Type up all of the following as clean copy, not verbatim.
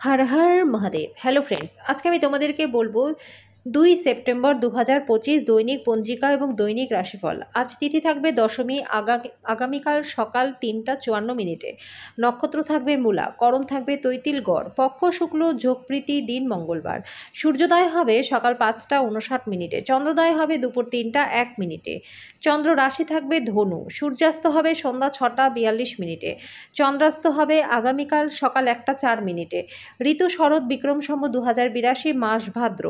Har Har Mahadev. Hello friends, আজকে আমি তোমাদেরকে বলবো 2 সেপ্টেম্বর 2025 দৈনিক পঞ্জিকা এবং দৈনিক রাশিফল। আজ তিথি থাকবে দশমী, আগামীকাল সকাল 3টা 54 মিনিটে। নক্ষত্র থাকবে মূলা, করণ থাকবে তৈতিল গড়, পক্ষ শুক্ল, যোগপ্রীতি, দিন মঙ্গলবার। সূর্যোদয় হবে সকাল 5টা 59 মিনিটে, চন্দ্রোদয় হবে দুপুর 3টা 1 মিনিটে। চন্দ্র রাশি থাকবে ধনু, সূর্যাস্ত হবে সন্ধ্যা 6টা 42 মিনিটে, চন্দ্রাস্ত হবে আগামীকাল সকাল 1টা 4 মিনিটে। ঋতু শরৎ, বিক্রম সম্বত 2082, মাস ভাদ্র।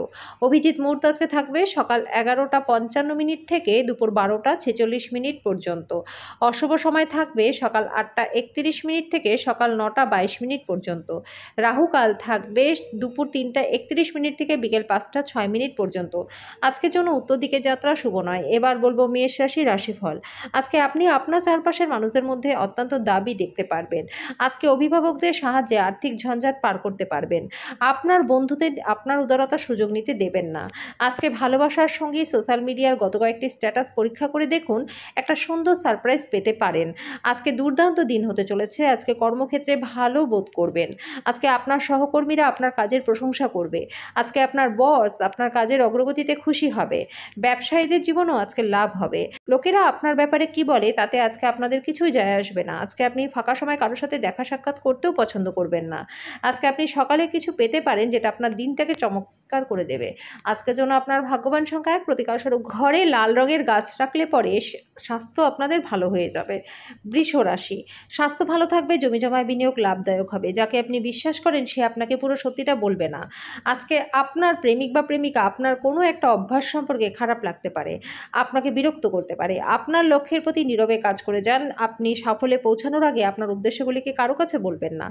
অভিজিৎ মুহূর্ত আজকে থাকবে সকাল 11টা 55 মিনিট থেকে দুপুর 12টা 46 মিনিট পর্যন্ত। অশুভ সময় থাকবে সকাল 8টা 31 মিনিট থেকে সকাল 9টা 22 মিনিট পর্যন্ত। রাহুকাল থাকবে দুপুর 3টা 31 মিনিট থেকে বিকেল 5টা 6 মিনিট পর্যন্ত। আজকের জন্য উত্তর দিকে যাত্রা শুভ নয়। এবার বলবো মেষ রাশি রাশিফল। আজকে আপনি আপনার চারপাশের মানুষদের মধ্যে অত্যন্ত দাবি দেখতে পারবেন। আজকে অভিভাবকদের সাহায্যে আর্থিক ঝঞ্ঝাট পার করতে পারবেন। আপনার বন্ধুদের আপনার উদারতার সুযোগ নিতে দেবেন না। আজকে ভালোবাসার সঙ্গী সোশ্যাল মিডিয়ার গত কয়েকটি স্ট্যাটাস পরীক্ষা করে দেখুন, একটা সুন্দর সারপ্রাইজ পেতে পারেন। আজকে দুর্দান্ত দিন হতে চলেছে। আজকে কর্মক্ষেত্রে ভালো বোধ করবেন। আজকে আপনার সহকর্মীরা আপনার কাজের প্রশংসা করবে। আজকে আপনার বস আপনার কাজের অগ্রগতিতে খুশি হবে। ব্যবসায়ীদের জীবনেও আজকে লাভ হবে। লোকেরা আপনার ব্যাপারে কি বলে তাতে আজকে আপনাদের কিছুই যায় আসবে না। আজকে আপনি ফাঁকা সময় কারোর সাথে দেখা সাক্ষাৎ করতেও পছন্দ করবেন না। আজকে আপনি সকালে কিছু পেতে পারেন যেটা আপনার দিনটাকে চমৎকার করে দেবে। আজকের জন্য আপনার ভাগ্যবান সংখ্যা 1, প্রতিকারস্বরূপ ঘরে লাল রঙের গাছ রাখলে পরে স্বাস্থ্য আপনাদের ভালো হয়ে যাবে। বৃষ রাশি, স্বাস্থ্য ভালো থাকবে, জমিজমায় বিনিয়োগ লাভদায়ক হবে। যাকে আপনি বিশ্বাস করেন সে আপনাকে পুরো সত্যিটা বলবে না। আজকে আপনার প্রেমিক বা প্রেমিকা আপনার কোনো একটা অভ্যাস সম্পর্কে খারাপ লাগতে পারে, আপনাকে বিরক্ত করতে পারে। আপনার লক্ষ্যের প্রতি নীরবে কাজ করে যান। আপনি সাফল্যে পৌঁছানোর আগে আপনার উদ্দেশ্যগুলিকে কারো কাছে বলবেন না।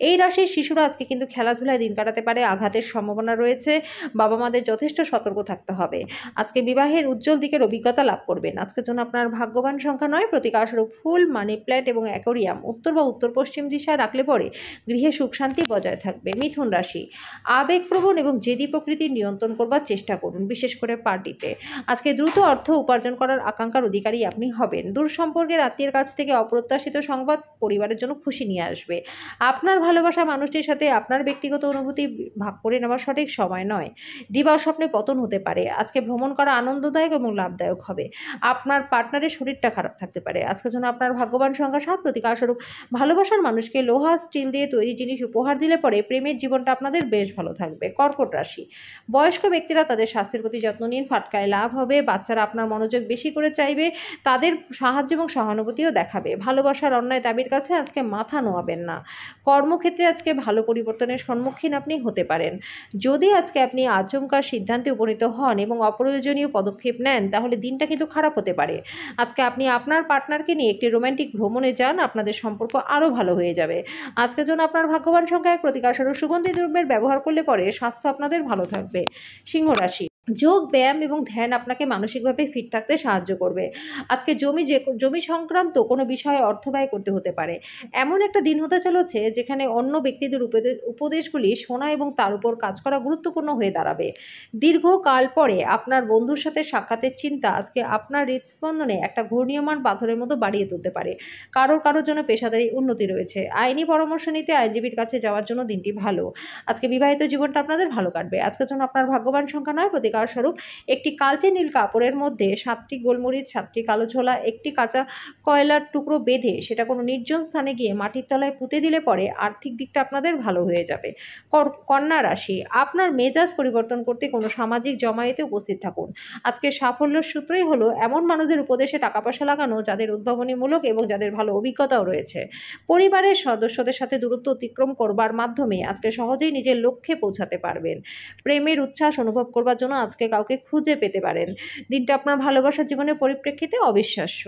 এই রাশির শিশুরা আজকে কিন্তু খেলাধুলায় দিন কাটাতে পারে, আঘাতের সম্ভাবনা রয়েছে। বাবা মাদের যথেষ্ট সতর্ক থাকতে হবে। আজকে বিবাহের উজ্জ্বল দিকের অভিজ্ঞতা লাভ করবেন। আজকের জন্য আপনার ভাগ্যবান সংখ্যা 9, প্রতিকারস্বরূপ ফুল, মানি প্ল্যান্ট এবং অ্যাকোরিয়াম উত্তর বা উত্তর পশ্চিম দিশায় রাখলে পরে গৃহে সুখ শান্তি বজায় থাকবে। মিথুন রাশি, আবেগপ্রবণ এবং জেদি প্রকৃতির নিয়ন্ত্রণ করবার চেষ্টা করুন, বিশেষ করে পার্টিতে। আজকে দ্রুত অর্থ উপার্জন করার আকাঙ্ক্ষার অধিকারী আপনি হবেন। দূর সম্পর্কের আত্মীয়ের কাছ থেকে অপ্রত্যাশিত সংবাদ পরিবারের জন্য খুশি নিয়ে আসবে। আপনার ভালোবাসা মানুষটির সাথে আপনার ব্যক্তিগত অনুভূতি ভাগ করে নেওয়ার সঠিক সময় নয়। দিবা স্বপ্নে পতন হতে পারে। আজকে ভ্রমণ করা আনন্দদায়ক এবং লাভদায়ক হবে। আপনার পার্টনারের শরীরটা খারাপ থাকতে পারে। আজকের জন্য আপনার ভাগ্যবান সংখ্যা 7, প্রতিকারস্বরূপ ভালোবাসার মানুষকে লোহা স্টিল দিয়ে তৈরি জিনিস উপহার দিলে পরে প্রেমের জীবনটা আপনাদের বেশ ভালো থাকবে। কর্কট রাশি, বয়স্ক ব্যক্তিরা তাদের স্বাস্থ্যের প্রতি যত্ন নিন, ফাটকায় লাভ হবে। বাচ্চারা আপনার মনোযোগ বেশি করে চাইবে, তাদের সাহায্য এবং সহানুভূতিও দেখাবে। ভালোবাসার অন্যায় দাবির কাছে আজকে মাথা নোয়াবেন না। কর্মক্ষেত্রে আজকে ভালো পরিবর্তনের সম্মুখীন আপনি হতে পারেন। যদি আজকে আপনি আচমকা সিদ্ধান্তে উপনীত হন এবং অপ্রয়োজনীয় পদক্ষেপ নেন তাহলে দিনটা কিন্তু খারাপ হতে পারে। আজকে আপনি আপনার পার্টনারকে নিয়ে একটি রোমান্টিক ভ্রমণে যান, আপনাদের সম্পর্ক আরও ভালো হয়ে যাবে। আজকের জন্য আপনার ভাগ্যবান সংখ্যা 1, প্রতিকারস্বরূপ সুগন্ধি দ্রব্যের ব্যবহার করলে পরে স্বাস্থ্য আপনাদের ভালো থাকবে। সিংহ রাশি, যোগ ব্যায়াম এবং ধ্যান আপনাকে মানসিকভাবে ফিট থাকতে সাহায্য করবে। আজকে জমি সংক্রান্ত কোনো বিষয়ে অর্থ ব্যয় করতে হতে পারে। এমন একটা দিন হতে চলেছে যেখানে অন্য ব্যক্তিদের উপদেশগুলি শোনা এবং তার উপর কাজ করা গুরুত্বপূর্ণ হয়ে দাঁড়াবে। দীর্ঘকাল পরে আপনার বন্ধুর সাথে সাক্ষাতের চিন্তা আজকে আপনার হৃদস্পন্দনে একটা ঘূর্ণীয়মান পাথরের মতো বাড়িয়ে তুলতে পারে। কারোর জন্য পেশাদারি উন্নতি রয়েছে। আইনি পরামর্শ নিতে আইনজীবীর কাছে যাওয়ার জন্য দিনটি ভালো। আজকে বিবাহিত জীবনটা আপনাদের ভালো কাটবে। আজকের জন্য আপনার ভাগ্যবান সংখ্যা 9, প্রতিকারস্বরূপ একটি কালচে নীল কাপড়ের মধ্যে 7টি গোলমরিচ, 7টি কালো ছোলা, একটি কাঁচা কয়লার টুকরো বেঁধে সেটা কোনো নির্জন স্থানে গিয়ে মাটির তলায় পুঁতে দিলে পরে আর্থিক দিকটা আপনাদের ভালো হয়ে যাবে। কন্যা রাশি, আপনার মেজাজ পরিবর্তন করতে কোনো সামাজিক জমায়েতে উপস্থিত থাকুন। আজকে সাফল্যের সূত্রই হলো এমন মানুষদের উপদেশে টাকা পয়সা লাগানো যাদের উদ্ভাবনীমূলক এবং যাদের ভালো অভিজ্ঞতাও রয়েছে। পরিবারের সদস্যদের সাথে দূরত্ব অতিক্রম করবার মাধ্যমে আজকে সহজেই নিজের লক্ষ্যে পৌঁছাতে পারবেন। প্রেমের উচ্ছ্বাস অনুভব করবার জন্য আজকে কাউকে খুঁজে পেতে পারেন। দিনটা আপনার ভালোবাসার জীবনের পরিপ্রেক্ষিতে অবিশ্বাস্য।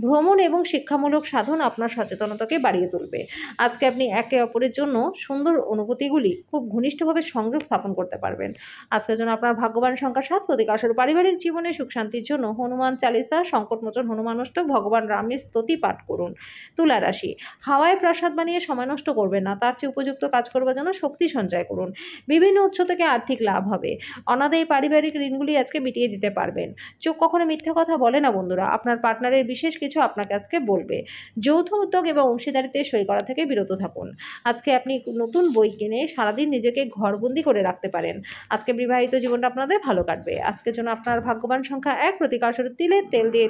ভ্রমণ এবং শিক্ষামূলক সাধন আপনার সচেতনতাকে বাড়িয়ে তুলবে। আজকে আপনি একে অপরের জন্য সুন্দর অনুভূতিগুলি খুব ঘনিষ্ঠভাবে সংযোগ স্থাপন করতে পারবেন। আজকের জন্য আপনার ভাগ্যবান সংখ্যা 7, প্রতিকারস্বরূপ পারিবারিক জীবনে সুখ শান্তির জন্য হনুমান চালিসা, সংকটমোচন হনুমান অষ্টক, ভগবান রামের স্তুতি পাঠ করুন। তুলা রাশি, হাওয়ায় প্রাসাদ বানিয়ে সময় নষ্ট করবেন না, তার চেয়ে উপযুক্ত কাজ করবার জন্য শক্তি সঞ্চয় করুন। বিভিন্ন উৎস থেকে আর্থিক লাভ হবে। অনাদায়ী পারিবারিক পারিবারিক ঋণগুলি আজকে মিটিয়ে দিতে পারবেন। চোখ কখনো মিথ্যে কথা বলে না বন্ধুরা। আপনার পার্টনারের বিশেষ কিছু আপনাকে আজকে বলবে। যৌথ উদ্যোগ এবং অংশীদারিত্বে সই করা থেকে বিরত থাকুন। আজকে আপনি নতুন বই কিনে সারাদিন নিজেকে ঘরবন্দি করে রাখতে পারেন। আজকে বিবাহিত জীবনটা আপনাদের ভালো কাটবে। আজকের জন্য আপনার ভাগ্যবান সংখ্যা ১, প্রতিকারস্বরূপ তিলের তেল দিয়ে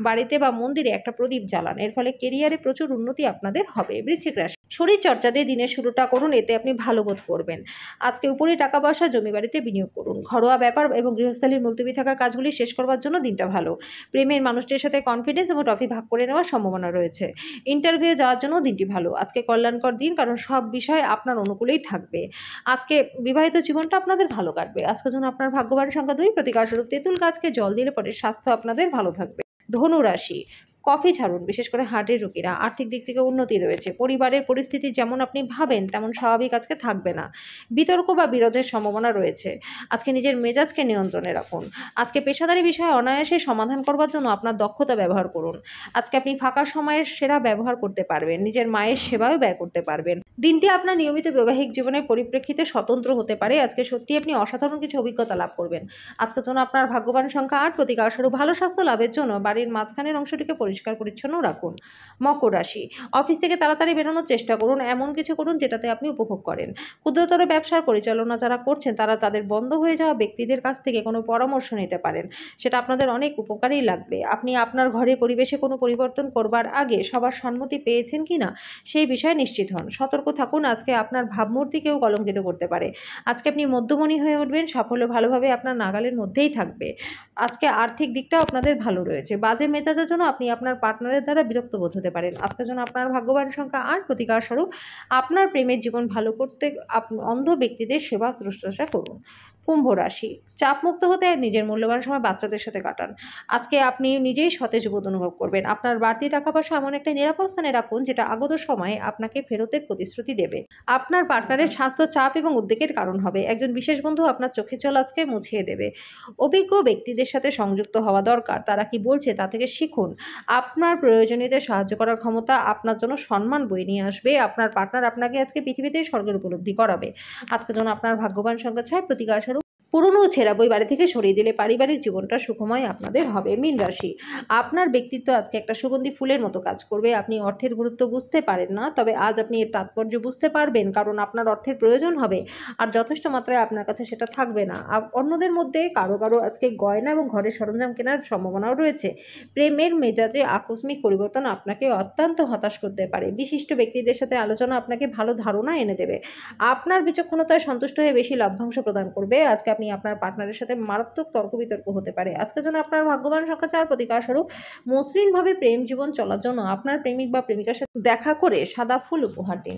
বাড়িতে বা মন্দিরে একটা প্রদীপ জ্বালান। এর ফলে কেরিয়ারে প্রচুর উন্নতি আপনাদের হবে। বৃশ্চিক রাশি, শরীরচর্চা দিয়ে দিনের শুরুটা করুন, এতে আপনি ভালো বোধ করবেন। আজকে উপরি টাকা পয়সা জমি বাড়িতে বিনিয়োগ করুন। ঘরোয়া ব্যাপার এবং গৃহস্থালির মুলতবি থাকা কাজগুলি শেষ করবার জন্য দিনটা ভালো। প্রেমের মানুষটির সাথে কনফিডেন্স এবং ট্রফি ভাগ করে নেওয়ার সম্ভাবনা রয়েছে। ইন্টারভিউ যাওয়ার জন্য দিনটি ভালো। আজকে কল্যাণকর দিন, কারণ সব বিষয় আপনার অনুকূলেই থাকবে। আজকে বিবাহিত জীবনটা আপনাদের ভালো কাটবে। আজকের জন্য আপনার ভাগ্যবান সংখ্যা ২, প্রতিকারস্বরূপ তেঁতুল গাছকে জল দিলে পরে স্বাস্থ্য আপনাদের ভালো থাকবে। ধনু রাশি, কফি ছাড়ুন, বিশেষ করে হার্টের রোগীরা। আর্থিক দিক থেকে উন্নতি রয়েছে। পরিবারের পরিস্থিতি যেমন আপনি ভাবেন তেমন স্বাভাবিক আজকে থাকবে না। বিতর্ক বা বিরোধের সম্ভাবনা রয়েছে। আজকে নিজের মেজাজকে নিয়ন্ত্রণে রাখুন। আজকে পেশাদারি বিষয়ে অনায়াসে সমাধান করবার জন্য আপনার দক্ষতা ব্যবহার করুন। আজকে আপনি ফাঁকা সময়ের সেরা ব্যবহার করতে পারবেন। নিজের মায়ের সেবায়ও ব্যয় করতে পারবেন। দিনটি আপনার নিয়মিত বৈবাহিক জীবনের পরিপ্রেক্ষিতে স্বতন্ত্র হতে পারে। আজকে সত্যি আপনি অসাধারণ কিছু অভিজ্ঞতা লাভ করবেন। আজকের জন্য আপনার ভাগ্যবান সংখ্যা ৮, প্রতিকারস্বরূপ ভালো স্বাস্থ্য লাভের জন্য বাড়ির মাঝখানের অংশটিকে পরিষ্কার পরিচ্ছন্ন রাখুন। মকর রাশি, অফিস থেকে তাড়াতাড়ি বেরোনোর চেষ্টা করুন। এমন কিছু করুন যেটাতে আপনি উপভোগ করেন। ক্ষুদ্রতর ব্যবসার পরিচালনা যারা করছেন তারা তাদের বন্ধ হয়ে যাওয়া ব্যক্তিদের কাছ থেকে কোনো পরামর্শ নিতে পারেন। সেটা আপনাদের অনেক উপকারেই লাগবে। আপনি আপনার ঘরের পরিবেশে কোনো পরিবর্তন করবার আগে সবার সম্মতি পেয়েছেন কিনা সেই বিষয়ে নিশ্চিত হন। সতর্ক থাকুন, আজকে আপনার ভাবমূর্তিকেও কলঙ্কিত করতে পারে। আজকে আপনি মধ্যমণি হয়ে উঠবেন। সাফল্য ভালোভাবে আপনার নাগালের মধ্যেই থাকবে। আজকে আর্থিক দিকটাও আপনাদের ভালো রয়েছে। বাজে মেজাজের জন্য আপনি আপনার পার্টনারের দ্বারা বিরক্ত বোধ হতে পারেন। আজকের জন্য আপনার ভাগ্যবান সংখ্যা ৮, প্রতিকারস্বরূপ আপনার প্রেমের জীবন ভালো করতে অন্ধ ব্যক্তিদের সেবা শুশ্রূষা করুন। কুম্ভ রাশি, চাপমুক্ত হতে নিজের মূল্যবান সময় বাচ্চাদের সাথে কাটান। আজকে আপনি নিজেই সতেজ বোধ অনুভব করবেন। আপনার বাড়তি টাকা পয়সা এমন একটা নিরাপদ স্থানে রাখুন যেটা আগত সময়ে আপনাকে ফেরতের প্রতিশ্রুতি দেবে। আপনার পার্টনারের স্বাস্থ্য চাপ এবং উদ্বেগের কারণ হবে। একজন বিশেষ বন্ধু আপনার চোখের জল আজকে মুছিয়ে দেবে। অভিজ্ঞ ব্যক্তিদের সাথে সংযুক্ত হওয়া দরকার। তারা কি বলছে তা থেকে শিখুন। আপনার প্রয়োজনীয়দের সাহায্য করার ক্ষমতা আপনার জন্য সম্মান বয়ে নিয়ে আসবে। আপনার পার্টনার আপনাকে আজকে পৃথিবীতে স্বর্গের উপলব্ধি করাবে। আজকের জন্য আপনার ভাগ্যবান সংখ্যা ৬, প্রতিকারস্বরূপ পুরনো ছেঁড়া বই বাড়ি থেকে সরিয়ে দিলে পারিবারিক জীবনটা সুখময় আপনাদের হবে। মীন রাশি, আপনার ব্যক্তিত্ব আজকে একটা সুগন্ধি ফুলের মতো কাজ করবে। আপনি অর্থের গুরুত্ব বুঝতে পারেন না, তবে আজ আপনি এর তাৎপর্য বুঝতে পারবেন, কারণ আপনার অর্থের প্রয়োজন হবে আর যথেষ্ট মাত্রায় আপনার কাছে সেটা থাকবে না। অন্যদের মধ্যে কারো কারো আজকে গয়না এবং ঘরের সরঞ্জাম কেনার সম্ভাবনাও রয়েছে। প্রেমের মেজাজে আকস্মিক পরিবর্তন আপনাকে অত্যন্ত হতাশ করতে পারে। বিশিষ্ট ব্যক্তিদের সাথে আলোচনা আপনাকে ভালো ধারণা এনে দেবে। আপনার বিচক্ষণতায় সন্তুষ্ট হয়ে বেশি লভ্যাংশ প্রদান করবে। আজকে আপনি আপনার পার্টনারের সাথে মারাত্মক তর্ক বিতর্ক হতে পারে। আজকের জন্য আপনার ভাগ্যবান সংখ্যা ৪, প্রতিকারস্বরূপ মসৃণভাবে প্রেম জীবন চলার জন্য আপনার প্রেমিক বা প্রেমিকার সাথে দেখা করে সাদা ফুল উপহার দিন।